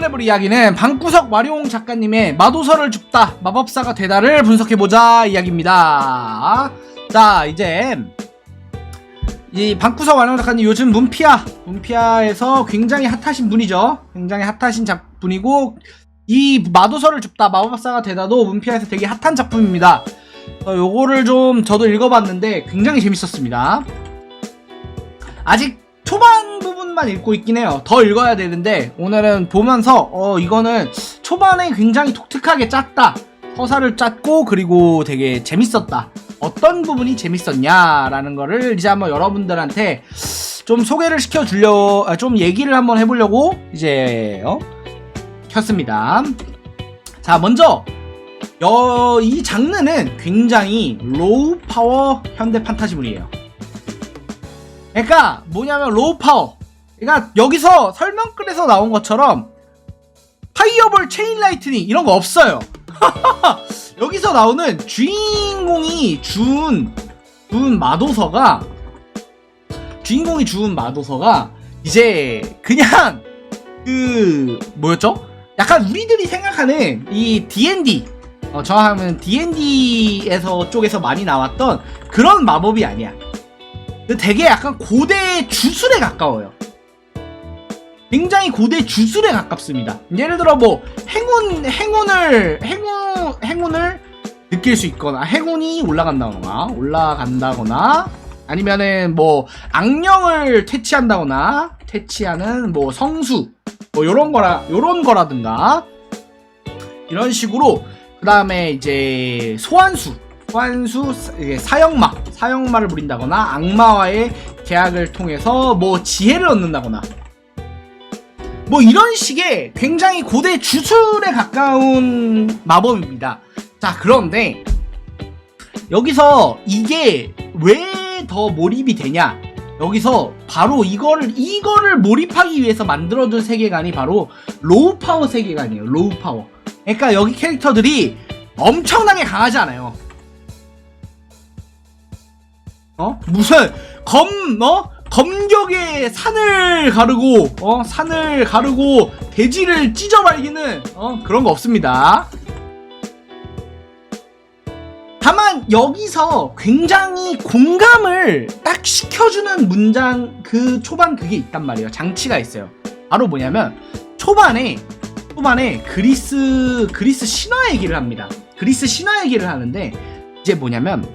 해볼 이야기는 방구석 와룡 작가님의 마도서를 줍다 마법사가 되다를 분석해보자 이야기입니다. 자, 이제 이 방구석 와룡 작가님 요즘 문피아에서 굉장히 핫하신 분이죠. 굉장히 핫하신 작품이고, 이 마도서를 줍다 마법사가 되다도 문피아에서 되게 핫한 작품입니다. 요거를 좀 저도 읽어봤는데 굉장히 재밌었습니다. 아직 초반 부분만 읽고 있긴 해요. 더 읽어야 되는데 오늘은 보면서 이거는 초반에 굉장히 독특하게 짰다, 서사를 짰고 그리고 되게 재밌었다, 어떤 부분이 재밌었냐라는 거를 이제 한번 여러분들한테 좀 소개를 좀 얘기를 한번 해보려고 이제 켰습니다. 자, 먼저 이 장르는 굉장히 로우 파워 현대 판타지물이에요. 그러니까 뭐냐면 로우 파워, 그러니까 여기서 설명글에서 나온 것처럼 파이어볼, 체인 라이트닝 이런 거 없어요. 여기서 나오는 주인공이 주운 마도서가 이제 그냥 뭐였죠? 약간 우리들이 생각하는 이 D&D, 정확하면 D&D에서 쪽에서 많이 나왔던 그런 마법이 아니야. 되게 약간 고대 주술에 가까워요. 굉장히 고대 주술에 가깝습니다. 예를 들어 뭐 행운을 느낄 수 있거나, 행운이 올라간다거나 아니면은 뭐 악령을 퇴치하는 뭐 성수 뭐 요런 거라든가 이런 식으로, 그 다음에 이제 소환수, 사형마를 부린다거나 악마와의 계약을 통해서 뭐 지혜를 얻는다거나 뭐 이런 식의 굉장히 고대 주술에 가까운 마법입니다. 자, 그런데 여기서 이게 왜 더 몰입이 되냐? 여기서 바로 이거를 몰입하기 위해서 만들어준 세계관이 바로 로우 파워 세계관이에요. 로우 파워. 그러니까 여기 캐릭터들이 엄청나게 강하지 않아요. 무슨 검격의 산을 가르고 대지를 찢어발기는 그런 거 없습니다. 다만 여기서 굉장히 공감을 딱 시켜주는 문장, 그 초반 그게 있단 말이에요. 장치가 있어요. 바로 뭐냐면 초반에 그리스 신화 얘기를 합니다. 그리스 신화 얘기를 하는데 이제 뭐냐면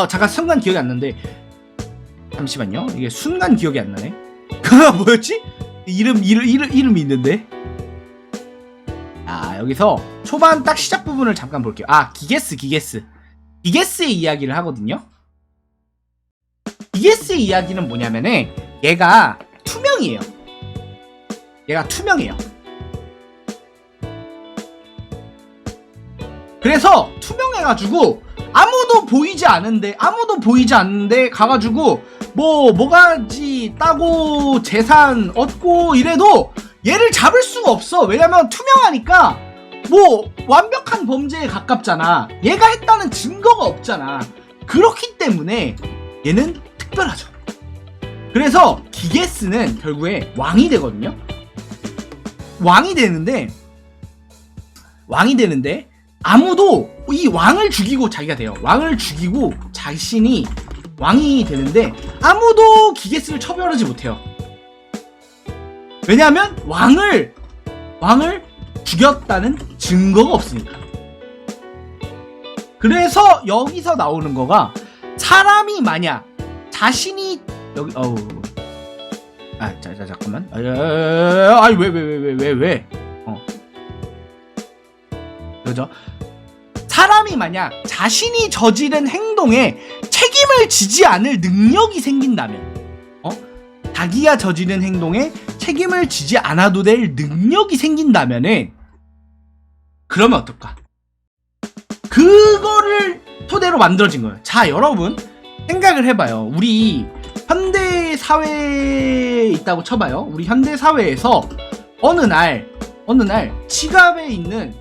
잠깐 순간 기억이 안 나는데, 잠시만요. 이게 순간 기억이 안 나네. 뭐였지? 이름이 있는데. 여기서 초반 딱 시작 부분을 잠깐 볼게요. 기게스의 이야기를 하거든요. 기게스의 이야기는 뭐냐면은 얘가 투명이에요. 그래서 투명해가지고 아무도 보이지 않는데 가가지고 뭐가지 따고 재산 얻고 이래도 얘를 잡을 수가 없어. 왜냐면 투명하니까 뭐 완벽한 범죄에 가깝잖아. 얘가 했다는 증거가 없잖아. 그렇기 때문에 얘는 특별하죠. 그래서 기게스는 결국에 왕이 되거든요. 왕이 되는데 아무도 이 왕을 죽이고 자기가 돼요. 왕을 죽이고 자신이 왕이 되는데 아무도 기게스를 처벌하지 못해요. 왜냐하면 왕을 죽였다는 증거가 없으니까. 그래서 여기서 나오는 거가, 사람이 만약 자신이 여기 잠깐만. 왜 그죠? 사람이 만약 자신이 저지른 행동에 책임을 지지 않을 능력이 생긴다면, 자기가 저지른 행동에 책임을 지지 않아도 될 능력이 생긴다면은, 그러면 어떨까? 그거를 토대로 만들어진 거예요. 자, 여러분 생각을 해봐요. 우리 현대 사회에 있다고 쳐봐요. 우리 현대 사회에서 어느 날 지갑에 있는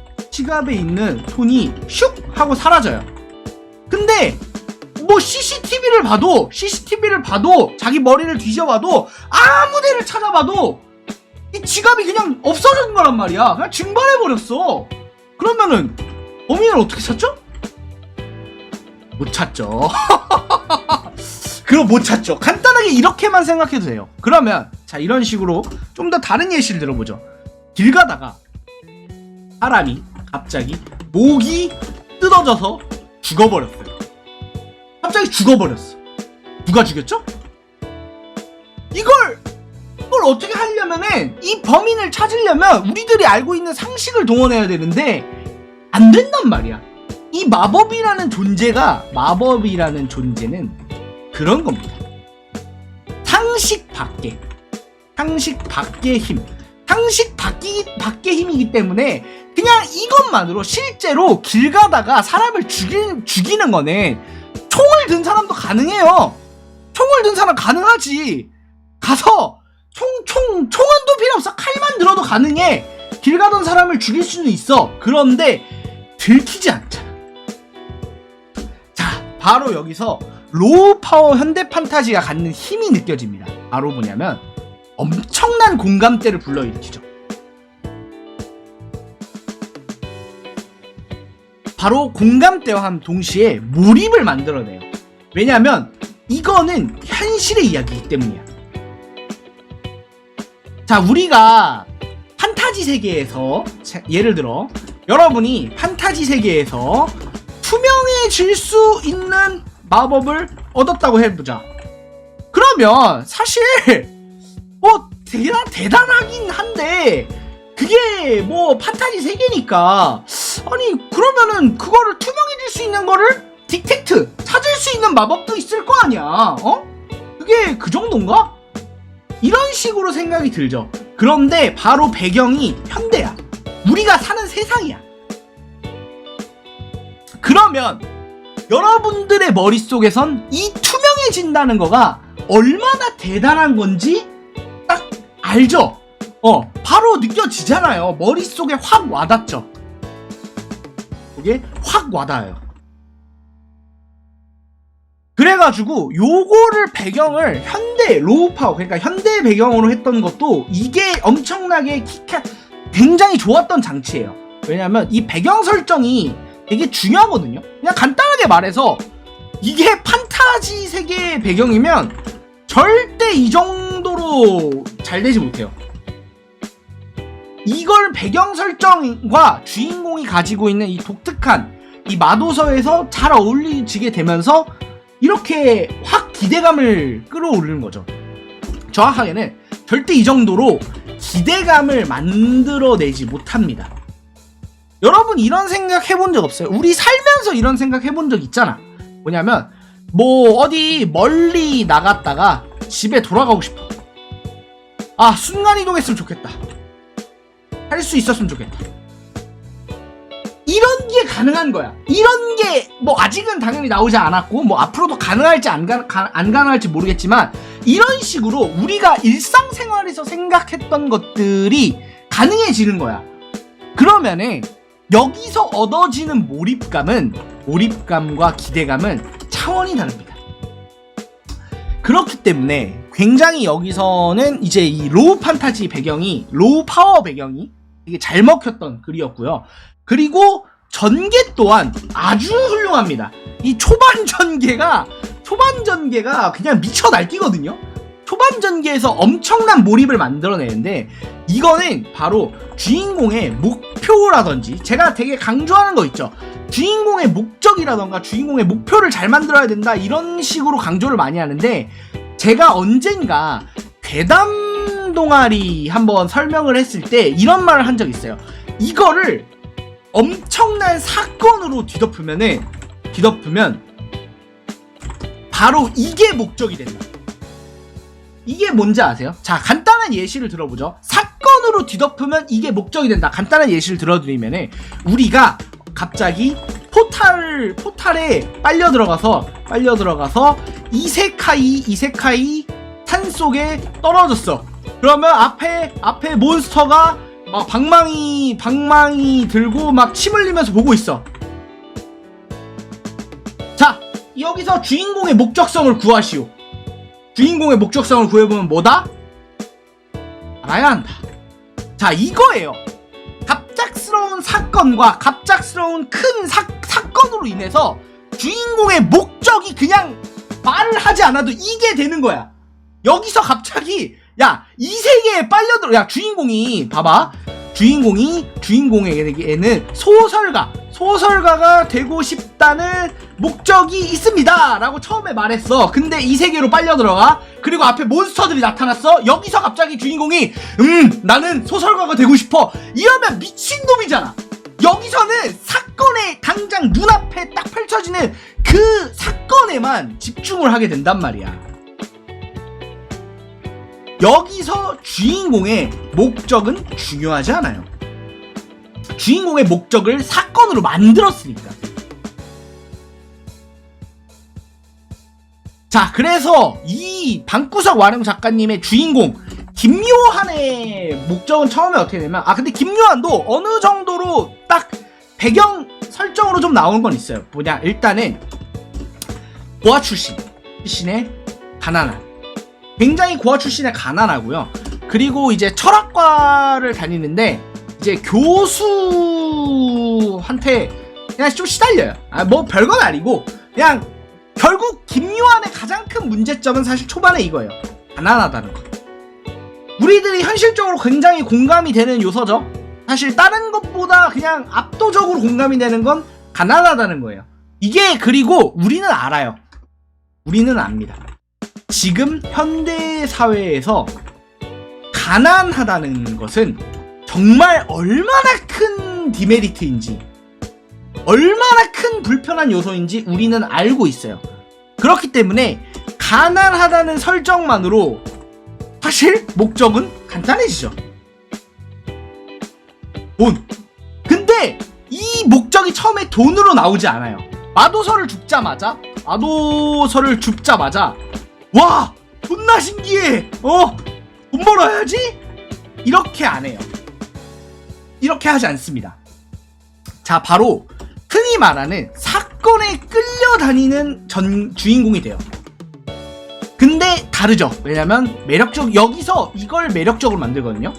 돈이 슉 하고 사라져요. 근데 뭐 CCTV를 봐도 자기 머리를 뒤져봐도 아무 데를 찾아봐도 이 지갑이 그냥 없어진 거란 말이야. 그냥 증발해버렸어. 그러면은 범인을 어떻게 찾죠? 못 찾죠. 그거 못 찾죠. 간단하게 이렇게만 생각해도 돼요. 그러면 자, 이런 식으로 좀 더 다른 예시를 들어보죠. 길 가다가 사람이 갑자기 목이 뜯어져서 죽어버렸어요. 갑자기 죽어버렸어. 누가 죽였죠? 이걸 어떻게 하려면은, 이 범인을 찾으려면 우리들이 알고 있는 상식을 동원해야 되는데 안 된단 말이야. 이 마법이라는 존재는 그런 겁니다. 상식 밖의 힘. 상식 밖의 힘이기 때문에 그냥 이것만으로 실제로 길 가다가 사람을 죽이는 거는 총을 든 사람도 가능해요. 총을 든 사람 가능하지. 가서 총은 또 필요 없어. 칼만 들어도 가능해. 길 가던 사람을 죽일 수는 있어. 그런데 들키지 않잖아. 자, 바로 여기서 로우 파워 현대 판타지가 갖는 힘이 느껴집니다. 바로 뭐냐면 엄청난 공감대를 불러일으키죠. 바로 공감대와 함 동시에 몰입을 만들어내요. 왜냐하면 이거는 현실의 이야기이기 때문이야. 자, 우리가 판타지 세계에서, 예를 들어 여러분이 판타지 세계에서 투명해질 수 있는 마법을 얻었다고 해보자. 그러면 사실 뭐 대단하긴 한데 그게 뭐 판타지 세계니까, 아니 그러면은 그거를 투명해질 수 있는 거를 디텍트 찾을 수 있는 마법도 있을 거 아니야. 그게 그 정도인가? 이런 식으로 생각이 들죠. 그런데 바로 배경이 현대야. 우리가 사는 세상이야. 그러면 여러분들의 머릿속에선 이 투명해진다는 거가 얼마나 대단한 건지 딱 알죠? 바로 느껴지잖아요. 머릿속에 확 와닿죠? 그게 확 와닿아요. 그래가지고 요거를 배경을 현대 로우파워, 그러니까 현대 배경으로 했던 것도 이게 엄청나게 굉장히 좋았던 장치예요. 왜냐면 이 배경 설정이 되게 중요하거든요. 그냥 간단하게 말해서 이게 판타지 세계의 배경이면 절대 이 정도로 잘 되지 못해요. 이걸 배경 설정과 주인공이 가지고 있는 이 독특한 이 마도서에서 잘 어울리지게 되면서 이렇게 확 기대감을 끌어올리는 거죠. 정확하게는 절대 이 정도로 기대감을 만들어내지 못합니다. 여러분 이런 생각 해본 적 없어요? 우리 살면서 이런 생각 해본 적 있잖아. 뭐냐면 뭐 어디 멀리 나갔다가 집에 돌아가고 싶어. 아, 순간이동했으면 좋겠다. 할 수 있었으면 좋겠다. 이런 게 가능한 거야. 이런 게 뭐 아직은 당연히 나오지 않았고 뭐 앞으로도 가능할지 안 가능할지 모르겠지만, 이런 식으로 우리가 일상생활에서 생각했던 것들이 가능해지는 거야. 그러면은 여기서 얻어지는 몰입감과 기대감은 차원이 다릅니다. 그렇기 때문에 굉장히 여기서는 이제 이 로우 판타지 배경이, 로우 파워 배경이 되게 잘 먹혔던 글이었고요. 그리고 전개 또한 아주 훌륭합니다. 이 초반 전개가 그냥 미쳐 날뛰거든요. 초반 전개에서 엄청난 몰입을 만들어내는데, 이거는 바로 주인공의 목표라든지, 제가 되게 강조하는 거 있죠. 주인공의 목적이라던가 주인공의 목표를 잘 만들어야 된다, 이런 식으로 강조를 많이 하는데, 제가 언젠가 괴담 동아리 한번 설명을 했을 때 이런 말을 한 적이 있어요. 이거를 엄청난 사건으로 뒤덮으면 바로 이게 목적이 된다. 이게 뭔지 아세요? 자, 간단한 예시를 들어보죠. 사건으로 뒤덮으면 이게 목적이 된다. 간단한 예시를 들어드리면, 우리가 갑자기 포탈에 빨려 들어가서 이세카이 산속에 떨어졌어. 그러면 앞에 몬스터가 막 방망이 들고 막 침 흘리면서 보고 있어. 자, 여기서 주인공의 목적성을 구하시오. 주인공의 목적성을 구해보면 뭐다? 알아야 한다. 자, 이거예요. 갑작스러운 사건과 갑작스러운 큰 사건으로 인해서 주인공의 목적이 그냥 말을 하지 않아도 이게 되는 거야. 여기서 갑자기 야, 이 세계에 빨려들어. 야, 주인공이 봐봐. 주인공에게는 소설가가 되고 싶다는 목적이 있습니다 라고 처음에 말했어. 근데 이 세계로 빨려 들어가. 그리고 앞에 몬스터들이 나타났어. 여기서 갑자기 주인공이 나는 소설가가 되고 싶어 이러면 미친놈이잖아. 여기서는 사건에 당장 눈앞에 딱 펼쳐지는 그 사건에만 집중을 하게 된단 말이야. 여기서 주인공의 목적은 중요하지 않아요. 주인공의 목적을 사건으로 만들었으니까. 자, 그래서 이 방구석 완영 작가님의 주인공 김요한의 목적은 처음에 어떻게 되면 근데 김요한도 어느 정도로 딱 배경 설정으로 좀 나오는 건 있어요. 뭐냐, 일단은 고아 출신의 가난한, 굉장히 고아 출신의 가난하고요. 그리고 이제 철학과를 다니는데 이제 교수한테 그냥 좀 시달려요. 뭐 별건 아니고 그냥 결국 김요한의 가장 큰 문제점은 사실 초반에 이거예요. 가난하다는 거. 우리들이 현실적으로 굉장히 공감이 되는 요소죠. 사실 다른 것보다 그냥 압도적으로 공감이 되는 건 가난하다는 거예요. 이게 그리고 우리는 알아요. 우리는 압니다. 지금 현대 사회에서 가난하다는 것은 정말 얼마나 큰 디메리트인지, 얼마나 큰 불편한 요소인지 우리는 알고 있어요. 그렇기 때문에 가난하다는 설정만으로 사실 목적은 간단해지죠. 돈. 근데 이 목적이 처음에 돈으로 나오지 않아요. 마도서를 줍자마자 와! 존나 신기해! 돈 벌어야지? 이렇게 안 해요. 이렇게 하지 않습니다. 자, 바로 흔히 말하는 사건에 끌려다니는 주인공이 돼요. 근데 다르죠. 왜냐면 여기서 이걸 매력적으로 만들거든요.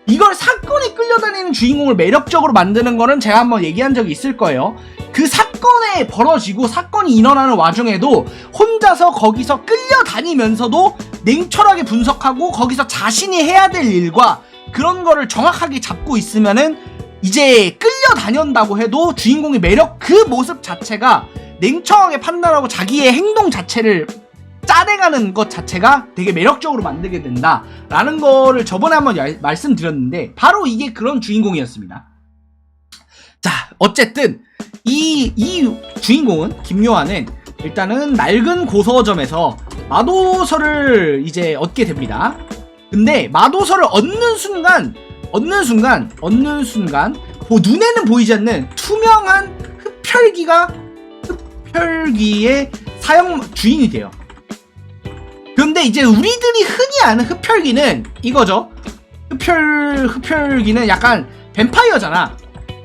이걸 사건에 끌려다니는 주인공을 매력적으로 만드는 거는 제가 한번 얘기한 적이 있을 거예요. 그 사건에 벌어지고 사건이 일어나는 와중에도 혼자서 거기서 끌려다니면서도 냉철하게 분석하고 거기서 자신이 해야 될 일과 그런 거를 정확하게 잡고 있으면은 이제 끌려다닌다고 해도 주인공의 그 모습 자체가 냉정하게 판단하고 자기의 행동 자체를 짜내가는 것 자체가 되게 매력적으로 만들게 된다라는 거를 저번에 한번 말씀드렸는데 바로 이게 그런 주인공이었습니다. 자, 어쨌든 이 주인공은 김요한은 일단은 낡은 고서점에서 마도서를 이제 얻게 됩니다. 근데 마도서를 얻는 순간 눈에는 보이지 않는 투명한 흡혈귀의 주인이 돼요. 그런데 이제 우리들이 흔히 아는 흡혈귀는 이거죠. 흡혈귀는 약간 뱀파이어잖아.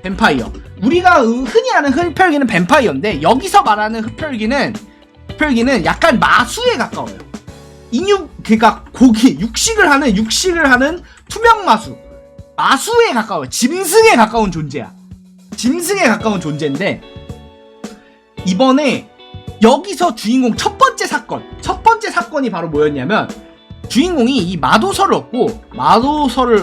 뱀파이어. 우리가 흔히 아는 흡혈귀는 뱀파이어인데 여기서 말하는 흡혈귀는 약간 마수에 가까워요. 그러니까 육식을 하는 투명 마수에 가까워요. 짐승에 가까운 존재야. 짐승에 가까운 존재인데 이번에 여기서 주인공 첫 번째 사건이 바로 뭐였냐면 주인공이 이 마도서를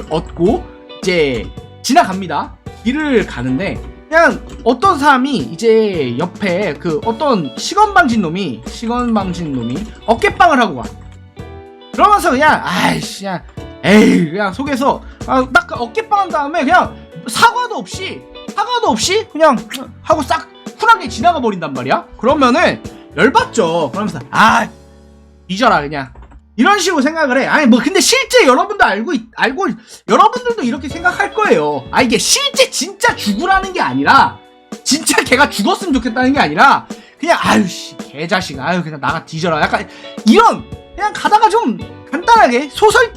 얻고 이제 지나갑니다. 길을 가는데 그냥 어떤 사람이 이제 옆에 어떤 시건방진 놈이 어깨빵을 하고 와. 그러면서 그냥 그냥 속에서 딱 어깨빵 한 다음에 그냥 사과도 없이 그냥 하고 싹 쿨하게 지나가 버린단 말이야. 그러면은 열받죠. 그러면서 뒤져라 그냥 이런 식으로 생각을 해. 근데 실제 여러분도 알고 여러분들도 이렇게 생각할 거예요. 이게 실제 진짜 죽으라는 게 아니라 진짜 걔가 죽었으면 좋겠다는 게 아니라 그냥 개자식아 그냥 나가 뒤져라. 약간 이런 그냥 가다가 좀 간단하게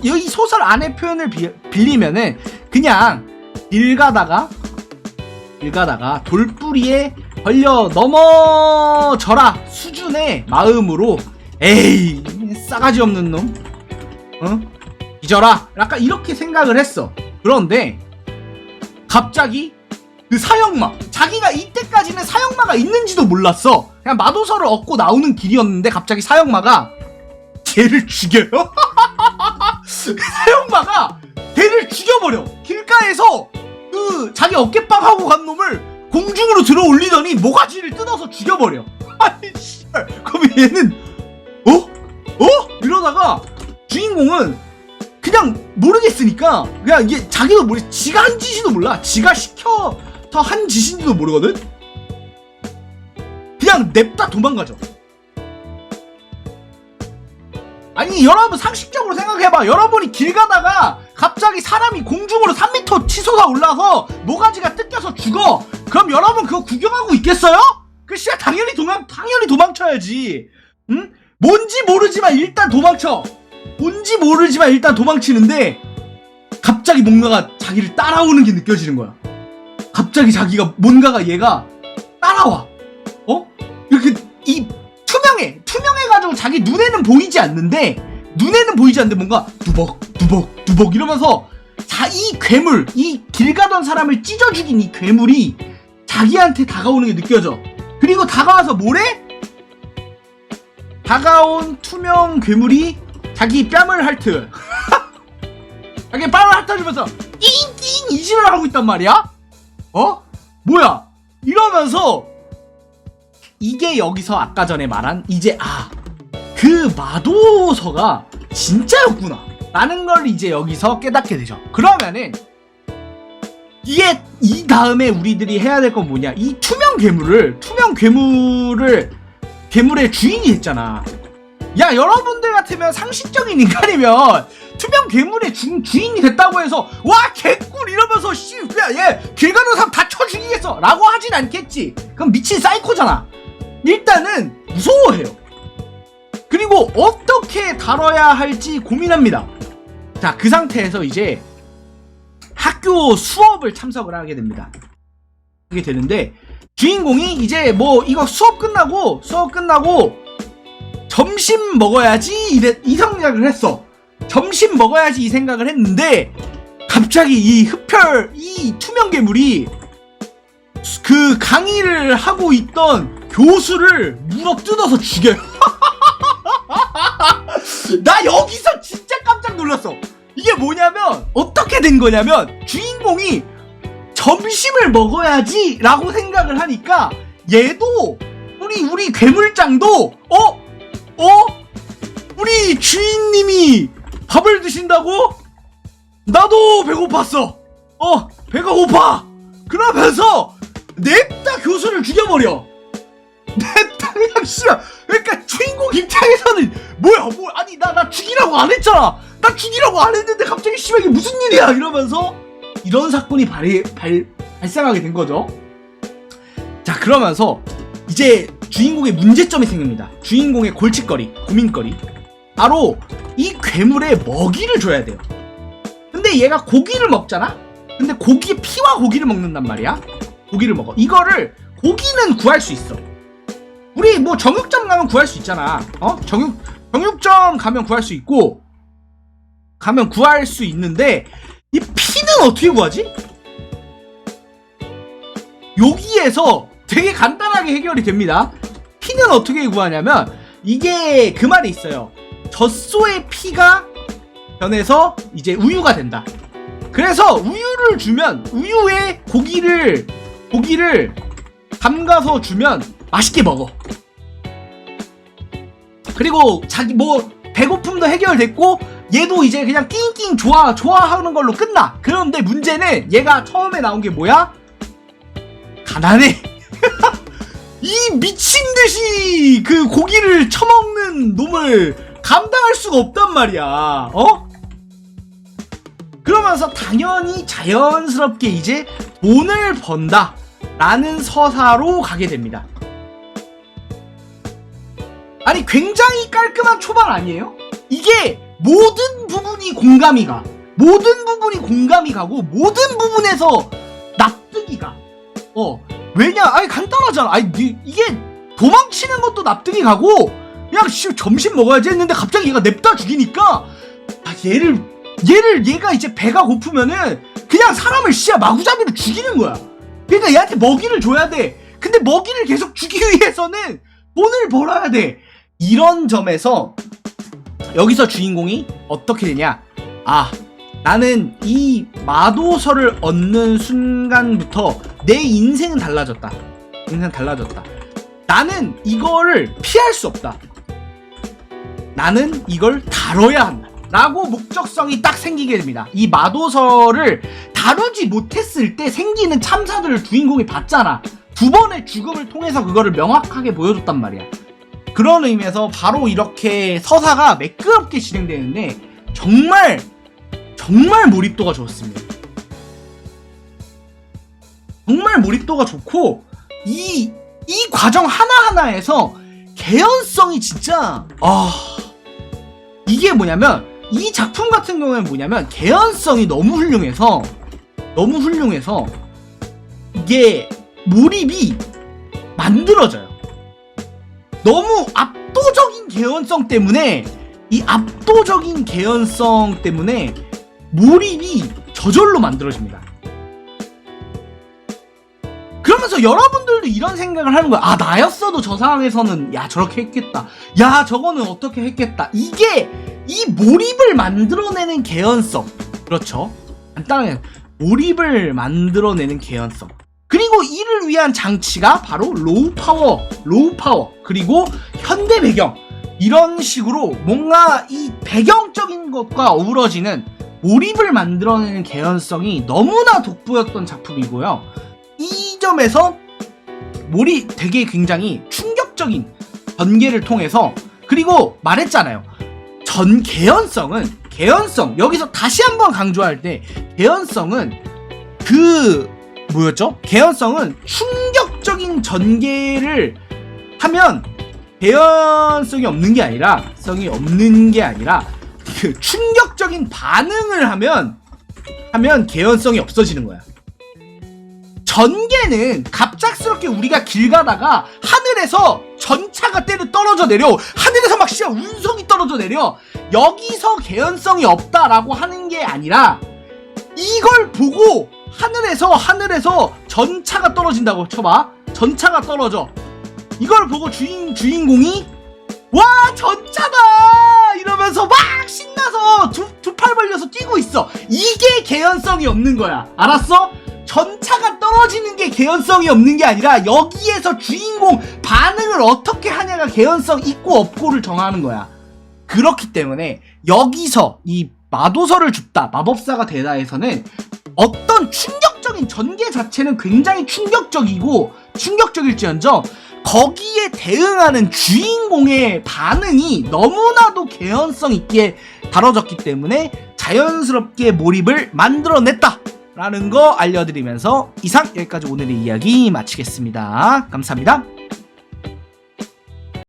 이 소설 안의 표현을 빌리면은 그냥 길 가다가 돌뿌리에 걸려 넘어져라 수준의 마음으로 싸가지 없는 놈 뒤져라 약간 이렇게 생각을 했어. 그런데 갑자기 그 사형마, 자기가 이때까지는 사형마가 있는지도 몰랐어. 그냥 마도서를 얻고 나오는 길이었는데 갑자기 사형마가 걔를 죽여요. 사형마가 걔를 죽여버려. 길가에서 그 자기 어깨빵하고 간 놈을 공중으로 들어 올리더니 모가지를 뜯어서 죽여버려. 아니 씨발, 그럼 얘는 이러다가 주인공은 그냥 모르겠으니까 그냥 이게 자기도 모르, 지가 한 짓인지도 몰라. 지가 시켜서 한 짓인지도 모르거든. 그냥 냅다 도망가죠. 아니 여러분 상식적으로 생각해봐. 여러분이 길 가다가 갑자기 사람이 공중으로 3m 치솟아 올라서 모가지가 뜯겨서 죽어. 그럼 여러분 그거 구경하고 있겠어요? 그 씨야 당연히 도망쳐야지. 응? 뭔지 모르지만 일단 도망쳐. 뭔지 모르지만 일단 도망치는데 갑자기 뭔가가 자기를 따라오는 게 느껴지는 거야. 갑자기 자기가 뭔가가 얘가 따라와. 이렇게 이 투명해가지고 자기 눈에는 보이지 않는데 뭔가 두벅 이러면서 이 괴물, 이 길 가던 사람을 찢어 죽인 이 괴물이 자기한테 다가오는 게 느껴져. 그리고 다가와서 뭐래? 다가온 투명 괴물이 자기 뺨을 핥어. 자기 뺨을 핥아주면서 띵띵 이질을 하고 있단 말이야? 뭐야? 이러면서 이게 여기서 아까 전에 말한 이제 그 마도서가 진짜였구나 라는 걸 이제 여기서 깨닫게 되죠. 그러면은 이게 이 다음에 우리들이 해야 될 건 뭐냐? 이 괴물의 주인이 했잖아. 야 여러분들 같으면 상식적인 인간이면 투명 괴물의 주인이 됐다고 해서 와 개꿀 이러면서 씨 그냥 얘 길 가는 사람 다 쳐 죽이겠어 라고 하진 않겠지. 그럼 미친 사이코잖아. 일단은 무서워해요. 그리고 어떻게 다뤄야 할지 고민합니다. 자, 그 상태에서 이제 학교 수업을 참석을 하게 됩니다. 하게 되는데 주인공이 이제 뭐 이거 수업 끝나고 점심 먹어야지 이 생각을 했어. 점심 먹어야지 이 생각을 했는데 갑자기 이 투명 괴물이 그 강의를 하고 있던 교수를 물어 뜯어서 죽여요. 나 여기서 진짜 깜짝 놀랐어. 이게 뭐냐면 어떻게 된 거냐면 주인공이 점심을 먹어야지 라고 생각을 하니까 얘도 우리 괴물장도 우리 주인님이 밥을 드신다고? 나도 배고팠어. 배가 고파. 그러면서 냅다 교수를 죽여버려. 냅다 그냥 씨야. 그러니까 주인공 입장에서는 뭐야 아니 나 죽이라고 안 했잖아. 나 죽이라고 안 했는데 갑자기 씨발 이게 무슨 일이야 이러면서 이런 사건이 발생하게 된 거죠. 자, 그러면서 이제 주인공의 문제점이 생깁니다. 주인공의 고민거리. 바로 이 괴물에 먹이를 줘야 돼요. 근데 얘가 고기를 먹잖아? 근데 피와 고기를 먹는단 말이야. 고기를 먹어. 이거를 고기는 구할 수 있어. 우리 뭐 정육점 가면 구할 수 있잖아. 정육점 가면 구할 수 있는데 이 피는 어떻게 구하지? 여기에서 되게 간단하게 해결이 됩니다. 피는 어떻게 구하냐면 이게 그 말이 있어요. 젖소의 피가 변해서 이제 우유가 된다. 그래서 우유를 주면 우유에 고기를 담가서 주면 맛있게 먹어. 그리고 자기 뭐 배고픔도 해결됐고 얘도 이제 그냥 낑낑 좋아하는 걸로 끝나. 그런데 문제는 얘가 처음에 나온 게 뭐야? 가난해. 이 미친듯이 그 고기를 처먹는 놈을 감당할 수가 없단 말이야. 그러면서 당연히 자연스럽게 이제 돈을 번다 라는 서사로 가게 됩니다. 아니 굉장히 깔끔한 초반 아니에요? 이게 모든 부분이 공감이 가고 모든 부분에서 납득이 가. 왜냐? 아니 간단하잖아. 아니 이게 도망치는 것도 납득이 가고 그냥 점심 먹어야지 했는데 갑자기 얘가 냅다 죽이니까 얘가 이제 배가 고프면은 그냥 사람을 마구잡이로 죽이는 거야. 그러니까 얘한테 먹이를 줘야 돼. 근데 먹이를 계속 주기 위해서는 돈을 벌어야 돼. 이런 점에서 여기서 주인공이 어떻게 되냐. 나는 이 마도서를 얻는 순간부터 내 인생은 달라졌다. 나는 이거를 피할 수 없다. 나는 이걸 다뤄야 한다. 라고 목적성이 딱 생기게 됩니다. 이 마도서를 다루지 못했을 때 생기는 참사들을 주인공이 봤잖아. 2번의 죽음을 통해서 그거를 명확하게 보여줬단 말이야. 그런 의미에서 바로 이렇게 서사가 매끄럽게 진행되는데 정말 몰입도가 좋습니다. 정말 몰입도가 좋고 이 과정 하나하나에서 개연성이 진짜 이게 뭐냐면 이 작품 같은 경우에는 뭐냐면 개연성이 너무 훌륭해서 이게 몰입이 만들어져요. 너무 압도적인 개연성 때문에 몰입이 저절로 만들어집니다. 그러면서 여러분들도 이런 생각을 하는 거야. 나였어도 저 상황에서는 저렇게 했겠다. 저거는 어떻게 했겠다. 이게 이 몰입을 만들어내는 개연성. 그렇죠. 간단하게 몰입을 만들어내는 개연성. 그리고 이를 위한 장치가 바로 로우 파워 그리고 현대 배경. 이런 식으로 뭔가 이 배경적인 것과 어우러지는 몰입을 만들어내는 개연성이 너무나 돋보였던 작품이고요. 이 점에서 되게 굉장히 충격적인 전개를 통해서, 그리고 말했잖아요. 개연성 여기서 다시 한번 강조할 때 개연성은 개연성은 충격적인 전개를 하면 개연성이 없는 게 아니라 그 충격적인 반응을 하면 개연성이 없어지는 거야. 전개는 갑작스럽게 우리가 길 가다가 하늘에서 전차가 떨어져 내려, 하늘에서 막 운석이 떨어져 내려, 여기서 개연성이 없다라고 하는 게 아니라 이걸 보고 하늘에서 전차가 떨어진다고 쳐봐. 전차가 떨어져. 이걸 보고 주인공이 와 전차다 이러면서 막 신나서 두 팔 벌려서 뛰고 있어. 이게 개연성이 없는 거야. 알았어? 전차가 떨어지는 게 개연성이 없는 게 아니라 여기에서 주인공 반응을 어떻게 하냐가 개연성 있고 없고를 정하는 거야. 그렇기 때문에 여기서 이 마도서를 줍다, 마법사가 되다에서는 어떤 충격적인 전개 자체는 굉장히 충격적일지언정 거기에 대응하는 주인공의 반응이 너무나도 개연성 있게 다뤄졌기 때문에 자연스럽게 몰입을 만들어냈다 라는 거 알려드리면서 이상 여기까지 오늘의 이야기 마치겠습니다. 감사합니다.